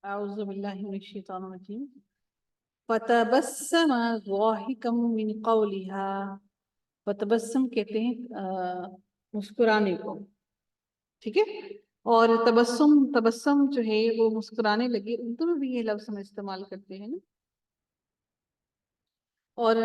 اعوذ باللہ من الشیطان الرجیم فتبسم ضاحکا من قولها. فتبسم کہتے ہیں مسکرانے کو، ٹھیک ہے. اور تبسم جو ہے وہ مسکرانے لگے، اردو میں بھی یہ لفظ ہم استعمال کرتے ہیں نا. اور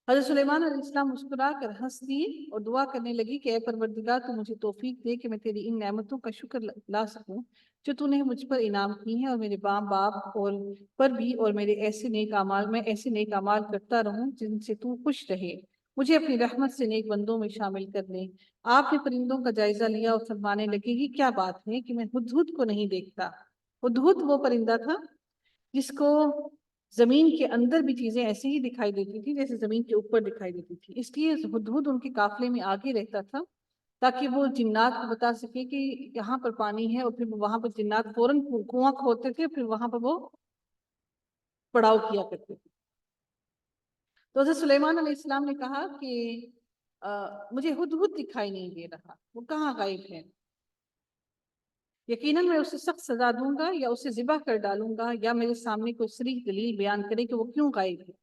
حضرت سلیمان علیہ السلام مسکرا کر ہنس دیے اور دعا کرنے لگی کہ اے پروردگار تو مجھے توفیق دے کہ میں تیری ان نعمتوں کا شکر لا سکوں جو تو نے مجھ پر انعام کی ہیں، اور میرے ماں باپ اور پر بھی، اور میرے ایسے نیک اعمال میں ایسے نیک اعمال کرتا رہوں جن سے تو خوش رہے. مجھے اپنی رحمت سے نیک بندوں میں شامل کر لے. آپ نے پرندوں کا جائزہ لیا اور فرمانے لگے یہ کیا بات ہے کہ میں ہدہد کو نہیں دیکھتا. ہدہد وہ پرندہ تھا جس کو زمین کے اندر بھی چیزیں ایسے ہی دکھائی دیتی تھی جیسے زمین کے اوپر دکھائی دیتی تھی، اس لیے ہدہد ان کے قافلے میں آگے رہتا تھا تاکہ وہ جنات کو بتا سکے کہ یہاں پر پانی ہے، اور پھر وہاں پر جنات فوراً کنواں کھودتے تھے، پھر وہاں پر وہ پڑاؤ کیا کرتے تھے. تو حضرت سلیمان علیہ السلام نے کہا کہ مجھے ہدہد دکھائی نہیں دے رہا، وہ کہاں غائب ہے. یقیناً میں اسے سخت سزا دوں گا یا اسے ذبح کر ڈالوں گا یا میرے سامنے کوئی صریح دلیل بیان کرے کہ وہ کیوں غائب ہے.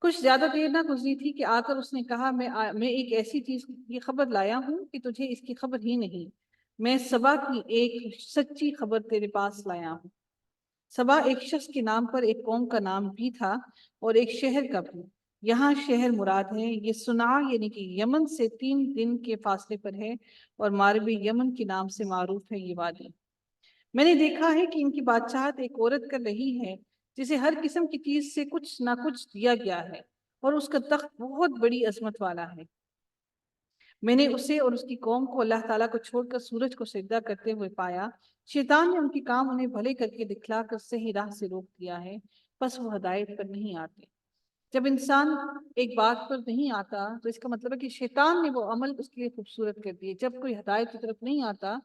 کچھ زیادہ دیر نہ گزری تھی کہ آ کر اس نے کہا میں ایک ایسی چیز کی خبر لایا ہوں کہ تجھے اس کی خبر ہی نہیں. میں سبا کی ایک سچی خبر تیرے پاس لایا ہوں. سبا ایک شخص کے نام پر ایک قوم کا نام بھی تھا اور ایک شہر کا بھی. یہاں شہر مراد ہے. یہ صنعا یعنی کہ یمن سے 3 دن کے فاصلے پر ہے، اور مغربی یمن کے نام سے معروف ہے یہ وادی. میں نے دیکھا ہے کہ ان کی بادشاہت ایک عورت کر رہی ہے جسے ہر قسم کی چیز سے کچھ نہ کچھ دیا گیا ہے، اور اس کا تخت بہت بڑی عظمت والا ہے. میں نے اسے اور اس کی قوم کو اللہ تعالیٰ کو چھوڑ کر سورج کو سجدہ کرتے ہوئے پایا. شیطان نے ان کے کام انہیں بھلے کر کے دکھلا کر صحیح راہ سے روک دیا ہے، پس وہ ہدایت پر نہیں آتے. جب انسان ایک بات پر نہیں آتا تو اس کا مطلب ہے کہ شیطان نے وہ عمل اس کے لیے خوبصورت کر دیے. جب کوئی ہدایت کی طرف نہیں آتا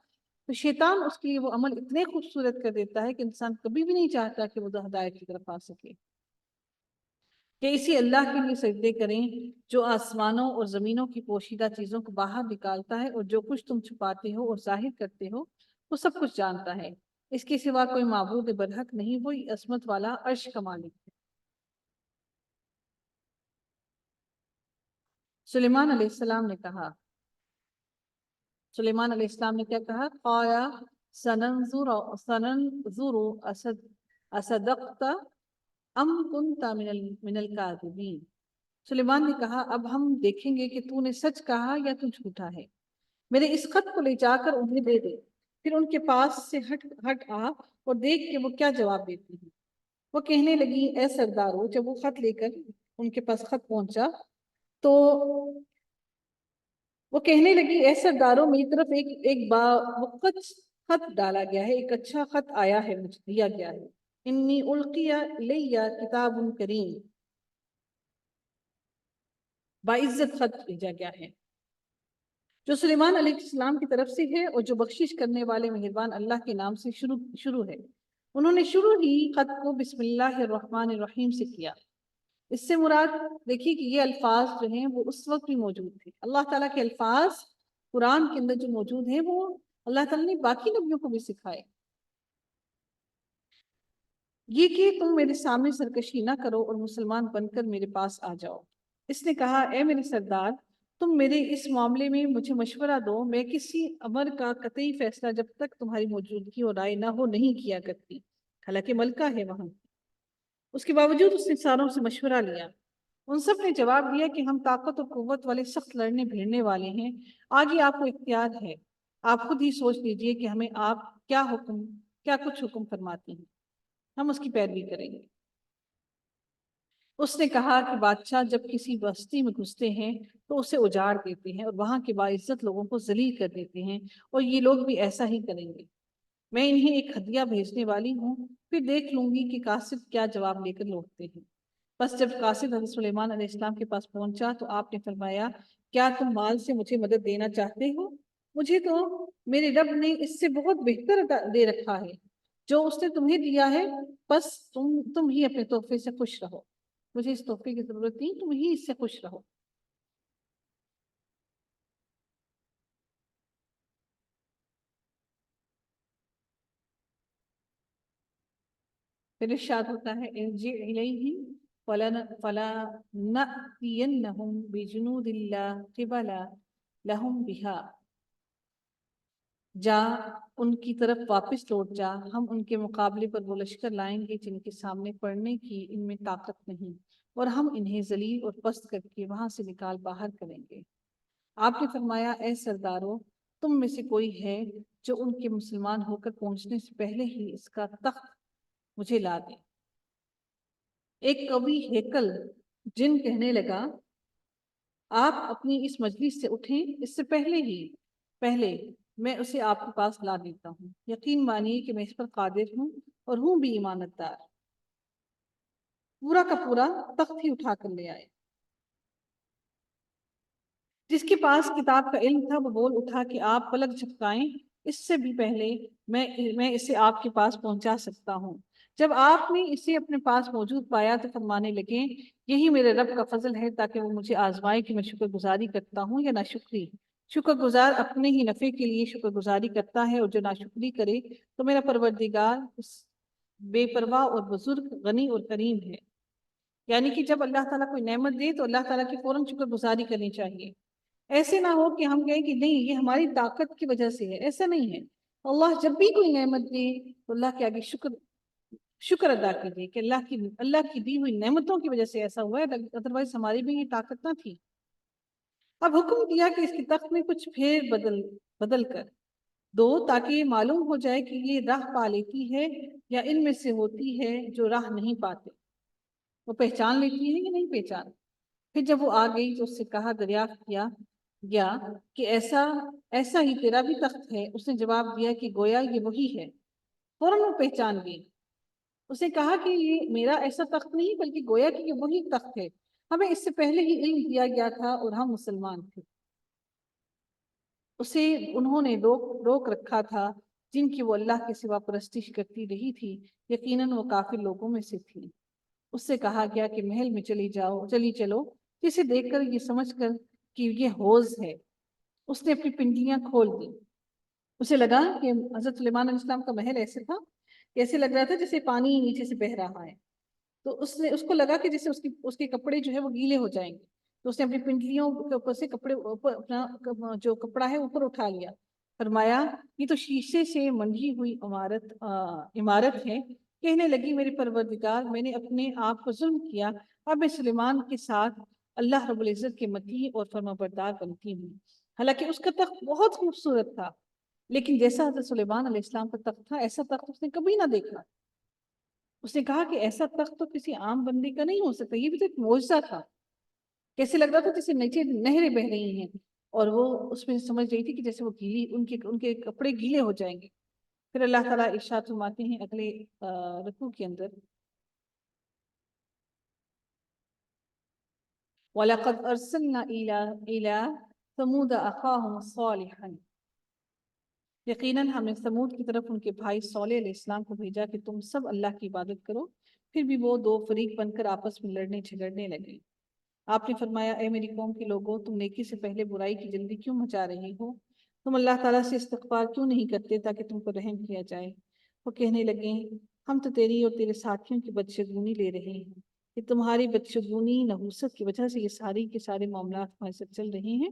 تو شیطان اس کے لیے وہ عمل اتنے خوبصورت کر دیتا ہے کہ انسان کبھی بھی نہیں چاہتا کہ وہ ہدایت کی طرف آ سکے. کہ اسی اللہ کے لیے سجدے کریں جو آسمانوں اور زمینوں کی پوشیدہ چیزوں کو باہر نکالتا ہے، اور جو کچھ تم چھپاتے ہو اور ظاہر کرتے ہو وہ سب کچھ جانتا ہے. اس کے سوا کوئی معبود برحق نہیں، وہی عظمت والا عرش کا مالک ہے. سلیمان علیہ السلام نے کہا، سلیمان علیہ السلام نے کیا کہا؟ قایا سننظر اصدقت ام کنت من الکاذبین. سلیمان نے کہا اب ہم دیکھیں گے کہ تو نے سچ کہا یا تو جھوٹا ہے. میرے اس خط کو لے جا کر انہیں دے دے، پھر ان کے پاس سے ہٹ آ اور دیکھ کہ وہ کیا جواب دیتی ہیں. وہ کہنے لگی اے سردارو. جب وہ خط لے کر ان کے پاس خط پہنچا تو وہ کہنے لگی اے سردارو میری طرف ایک باوقت خط ڈالا گیا ہے، ایک اچھا خط آیا ہے، مجھے دیا گیا ہے. انی القی الی کتاب کریم، باعزت خط بھیجا گیا ہے جو سلیمان علیہ السلام کی طرف سے ہے، اور جو بخشش کرنے والے مہربان اللہ کے نام سے شروع ہے. انہوں نے شروع ہی خط کو بسم اللہ الرحمن الرحیم سے کیا. اس سے مراد دیکھیے کہ یہ الفاظ جو ہیں وہ اس وقت بھی موجود تھے. اللہ تعالیٰ کے الفاظ قرآن کے اندر جو موجود ہیں وہ اللہ تعالیٰ نے باقی نبیوں کو بھی سکھائے. یہ کہ تم میرے سامنے سرکشی نہ کرو اور مسلمان بن کر میرے پاس آ جاؤ. اس نے کہا اے میرے سردار تم میرے اس معاملے میں مجھے مشورہ دو. میں کسی امر کا قطعی فیصلہ جب تک تمہاری موجودگی اور رائے نہ ہو نہیں کیا کرتی. حالانکہ ملکہ ہے وہاں. اس کے باوجود اس نے ساروں سے مشورہ لیا. ان سب نے جواب دیا کہ ہم طاقت اور قوت والے سخت لڑنے بھیڑنے والے ہیں، آگے آپ کو اختیار ہے. آپ خود ہی سوچ لیجئے کہ ہمیں آپ کیا کچھ حکم فرماتے ہیں، ہم اس کی پیروی کریں گے. اس نے کہا کہ بادشاہ جب کسی بستی میں گھستے ہیں تو اسے اجاڑ دیتے ہیں اور وہاں کے باعزت لوگوں کو ذلیل کر دیتے ہیں، اور یہ لوگ بھی ایسا ہی کریں گے. میں انہیں ایک ہدیہ بھیجنے والی ہوں، پھر دیکھ لوں گی کہ قاصد کیا جواب لے کر لوٹتے ہیں. بس جب قاصد حضرت سلیمان علیہ السلام کے پاس پہنچا تو آپ نے فرمایا کیا تم مال سے مجھے مدد دینا چاہتے ہو؟ مجھے تو میرے رب نے اس سے بہت بہتر دے رکھا ہے جو اس نے تمہیں دیا ہے. بس تم ہی اپنے تحفے سے خوش رہو. مجھے اس تحفے کی ضرورت نہیں، تم ہی اس سے خوش رہو. پھر ارشاد ہوتا ہے ارجع الیہم فلنأتینہم بجنود لا قبل لہم بہا، جا ان کی طرف واپس لوٹ جا، ہم ان کے مقابلے پر وہ لشکر لائیں گے جن کے سامنے پڑنے کی ان میں طاقت نہیں، اور ہم انہیں ذلیل اور پست کر کے وہاں سے نکال باہر کریں گے۔ آپ نے فرمایا اے سردارو، تم میں سے کوئی ہے جو ان کے مسلمان ہو کر پہنچنے سے پہلے ہی اس کا تخت مجھے لا دے۔ ایک قوی ہیکل جن کہنے لگا آپ اپنی اس مجلس سے اٹھیں، اس سے پہلے میں اسے آپ کے پاس لا دیتا ہوں، یقین مانیے کہ میں اس پر قادر ہوں اور ہوں بھی ایمانت دار۔ پورا کا پورا تخت ہی اٹھا کر لے آئے۔ جس کے پاس کتاب کا علم تھا وہ بول اٹھا کہ آپ پلک جھپکائیں، اس سے بھی پہلے میں اسے آپ کے پاس پہنچا سکتا ہوں۔ جب آپ نے اسے اپنے پاس موجود پایا تو فرمانے لگے یہی میرے رب کا فضل ہے تاکہ وہ مجھے آزمائے کہ میں شکر گزاری کرتا ہوں یا ناشکری۔ شکر گزار اپنے ہی نفع کے لیے شکر گزاری کرتا ہے، اور جو ناشکری کرے تو میرا پروردگار بے پرواہ اور بزرگ، غنی اور کریم ہے۔ یعنی کہ جب اللہ تعالیٰ کوئی نعمت دے تو اللہ تعالیٰ کی فوراً شکر گزاری کرنی چاہیے۔ ایسے نہ ہو کہ ہم کہیں کہ نہیں یہ ہماری طاقت کی وجہ سے ہے، ایسا نہیں ہے۔ اللہ جب بھی کوئی نعمت دے تو اللہ کے آگے شکر ادا کیجیے کہ اللہ کی دی ہوئی نعمتوں کی وجہ سے ایسا ہوا ہے، ادروائز ہماری بھی یہ طاقت نہ تھی۔ اب حکم دیا کہ اس کے تخت میں کچھ پھیر بدل کر دو تاکہ یہ معلوم ہو جائے کہ یہ راہ پا لیتی ہے یا ان میں سے ہوتی ہے جو راہ نہیں پاتے، وہ پہچان لیتی ہے یا نہیں پہچان۔ پھر جب وہ آ گئی تو اس سے کہا دریافت کیا گیا کہ ایسا ہی تیرا بھی تخت ہے؟ اس نے جواب دیا کہ گویا یہ وہی ہے۔ فوراً وہ پہچان گئی۔ اس نے کہا کہ یہ میرا ایسا تخت نہیں بلکہ گویا کہ یہ وہی تخت ہے، ہمیں اس سے پہلے ہی علم دیا گیا تھا اور ہم مسلمان تھے۔ اسے انہوں نے روک رکھا تھا جن کی وہ اللہ کے سوا پرستش کرتی رہی تھی، یقیناً وہ کافر لوگوں میں سے تھی۔ اس سے کہا گیا کہ محل میں چلی چلو، جسے دیکھ کر یہ سمجھ کر کہ یہ حوض ہے اس نے اپنی پنڈلیاں کھول دی۔ اسے لگا کہ حضرت سلیمان علیہ السلام کا محل ایسے تھا، ایسے لگ رہا تھا جیسے پانی نیچے سے بہہ رہا ہے، تو اس کو لگا کہ جیسے اس کے کپڑے جو ہے وہ گیلے ہو جائیں گے، تو اس نے اپنی پنڈلیوں کے اوپر سے اپنا جو کپڑا ہے اوپر اٹھا لیا۔ فرمایا یہ تو شیشے سے منڈی ہوئی عمارت ہے۔ کہنے لگی میرے پروردگار، میں نے اپنے آپ کو ظلم کیا، اب میں سلیمان کے ساتھ اللہ رب العزت کے مطیع اور فرمانبردار بنتی ہوں۔ حالانکہ اس کا تخت بہت خوبصورت تھا، لیکن جیسا حضرت سلیمان علیہ السلام کا تخت تھا ایسا تخت اس نے کبھی نہ دیکھا۔ اس نے کہا کہ ایسا تخت تو کسی عام بندے کا نہیں ہو سکتا، یہ بھی تو ایک معجزہ تھا۔ کیسے لگ رہا تھا جیسے نیچے نہریں بہ رہی ہیں، اور وہ اس میں سمجھ رہی تھی کہ جیسے وہ گیلی ان کے کپڑے گیلے ہو جائیں گے۔ پھر اللہ تعالیٰ ارشاد فرماتے ہیں اگلے رکوع کے اندر وَلَقَدْ أَرْسَلْنَا إِلَى ثَمُودَ أَخَاهُمْ صَالِحًا، یقیناً ہم نے ثمود کی طرف ان کے بھائی صالح علیہ السلام کو بھیجا کہ تم سب اللہ کی عبادت کرو۔ پھر بھی وہ دو فریق بن کر آپس میں لڑنے جھگڑنے لگے۔ آپ نے فرمایا اے میری قوم کے لوگوں، تم نیکی سے پہلے برائی کی جلدی کیوں مچا رہی ہو؟ تم اللہ تعالیٰ سے استغفار کیوں نہیں کرتے تاکہ تم کو رحم کیا جائے؟ وہ کہنے لگے ہم تو تیری اور تیرے ساتھیوں کی بدشگونی لے رہے ہیں، کہ تمہاری بدشگونی نحوست کی وجہ سے یہ ساری کے سارے معاملات ہمارے ساتھ چل رہے ہیں۔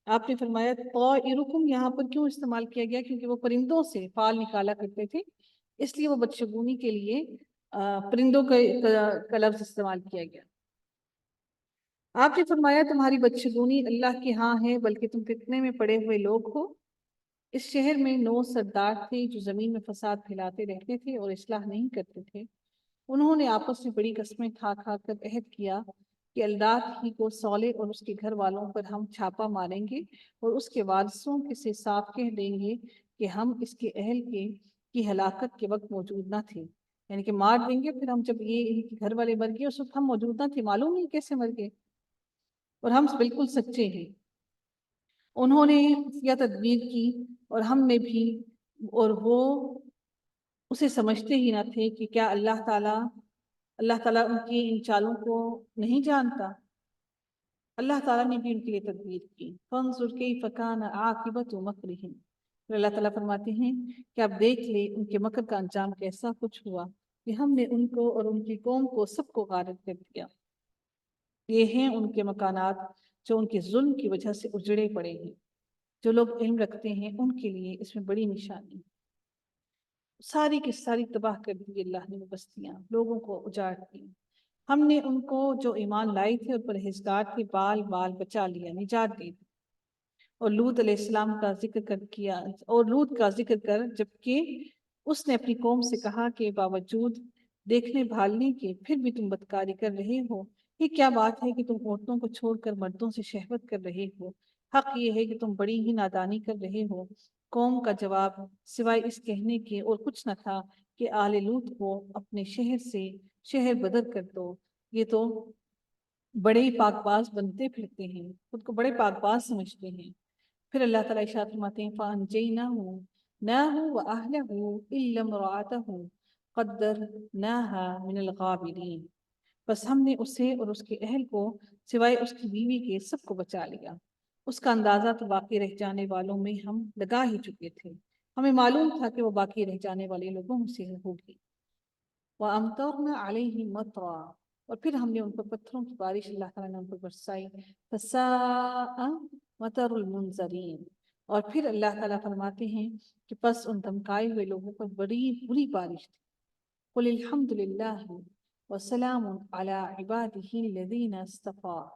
آپ نے فرمایا طائرکم یہاں پر کیوں استعمال کیا گیا؟ کیونکہ وہ پرندوں سے فال نکالا کرتے تھے، اس لیے وہ بدشگونی کے لیے پرندوں کا لفظ استعمال کیا گیا۔ آپ نے فرمایا تمہاری بدشگونی اللہ کے ہاں ہے، بلکہ تم فتنے میں پڑے ہوئے لوگ ہو۔ اس شہر میں 9 سردار تھے جو زمین میں فساد پھیلاتے رہتے تھے اور اصلاح نہیں کرتے تھے۔ انہوں نے آپس میں بڑی قسمیں کھا کر عہد کیا کہ اللہ ہی کو صالح اور اس کے گھر والوں پر ہم چھاپا ماریں گے اور اس کے وارثوں سے صاف کہہ دیں گے کہ ہم اس کے اہل کی ہلاکت کے وقت موجود نہ تھے، یعنی کہ مار دیں گے۔ پھر ہم جب یہ ان کے گھر والے مر گئے اس وقت ہم موجود نہ تھے، معلوم نہیں کیسے مر گئے، اور ہم بالکل سچے ہیں۔ انہوں نے خفیہ تدبیر کی اور ہم نے بھی، اور وہ اسے سمجھتے ہی نہ تھے کہ کیا اللہ تعالیٰ ان کی ان چالوں کو نہیں جانتا۔ اللہ تعالیٰ نے بھی ان کے لیے تدبیر کی۔ فانظر کیف کان عاقبۃ مکرہم، اللہ تعالیٰ فرماتے ہیں کہ آپ دیکھ لیں ان کے مکر کا انجام کیسا کچھ ہوا۔ کہ ہم نے ان کو اور ان کی قوم کو سب کو غارق کر دیا۔ یہ ہیں ان کے مکانات جو ان کے ظلم کی وجہ سے اجڑے پڑے ہیں۔ جو لوگ علم رکھتے ہیں ان کے لیے اس میں بڑی نشانی، ساری کی ساری تباہ کر دی اللہ نے، وہ بستیاں لوگوں کو اجاڑ دی۔ ہم نے ان کو جو ایمان لائے تھے اور پرہیزگار تھے بال بال بچا لیا، نجات دی۔ اور لوط علیہ السلام کا ذکر کر کیا، اور لوط کا ذکر کر، جبکہ اس نے اپنی قوم سے کہا کہ باوجود دیکھنے بھالنے کے پھر بھی تم بدکاری کر رہے ہو۔ یہ کیا بات ہے کہ تم عورتوں کو چھوڑ کر مردوں سے شہوت کر رہے ہو؟ حق یہ ہے کہ تم بڑی ہی نادانی کر رہے ہو۔ قوم کا جواب سوائے اس کہنے کے اور کچھ نہ تھا کہ آل لوط کو اپنے شہر سے شہر بدر کر دو۔ یہ تو بڑے ہی پاک باز بنتے پھرتے ہیں، خود کو بڑے پاک باز سمجھتے ہیں۔ پھر اللہ تعالیٰ ارشاد فرماتے ہیں فَأَنْجَيْنَاهُ نَاهُ وَأَهْلَهُ إِلَّا امْرَأَتَهُ قَدَّرْنَاهَا مِنَ الْغَابِرِينَ، بس ہم نے اسے اور اس کے اہل کو سوائے اس کی بیوی کے سب کو بچا لیا۔ اس کا اندازہ تو باقی رہ جانے والوں میں ہم لگا ہی چکے تھے، ہمیں معلوم تھا کہ وہ باقی رہ جانے والے لوگوں میں سے ہوگی۔ وَأَمْطَرْنَا عَلَيْهِمْ مَطْرًا، اور پھر ہم نے ان پر پتھروں کی بارش اللہ تعالیٰ نے ان پر برسائی۔ فَسَاءَ مَطَرُ الْمُنذَرِينَ، اور پھر اللہ تعالیٰ فرماتے ہیں کہ پس ان دھمکائے ہوئے لوگوں پر بڑی بری بارش تھی۔ قُلِ الْحَمْدُ لِلَّهِ وَسَلَامٌ عَلَىٰ عِبَادِهِ الَّذِينَ اصْطَفَىٰ،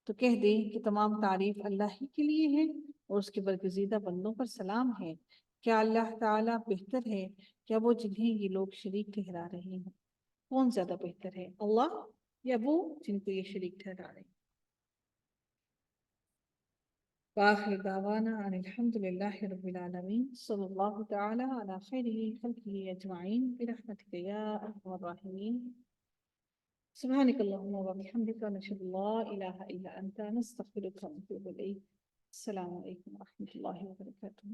تو کہہ دے کہ تمام تعریف اللہ ہی کے لیے ہے اور اس کے برگزیدہ بندوں پر سلام ہے۔ کیا اللہ تعالیٰ بہتر ہے کیا وہ جنہیں یہ لوگ شریک ٹھہرا رہے ہیں؟ کون زیادہ بہتر ہے، اللہ یا وہ جن کو یہ شریک ٹھہرا رہے ہیں؟ وآخر دعوانا ان الحمد لله رب العالمين، صلی اللہ تعالی علی خیر خلقه اجمعین برحمتک یا ارحم الراحمین۔ سبحانك اللهم وبحمدك نشهد ان لا اله الا انت نستغفرك ونتوب اليك۔ السلام علیکم ورحمۃ اللہ وبرکاتہ۔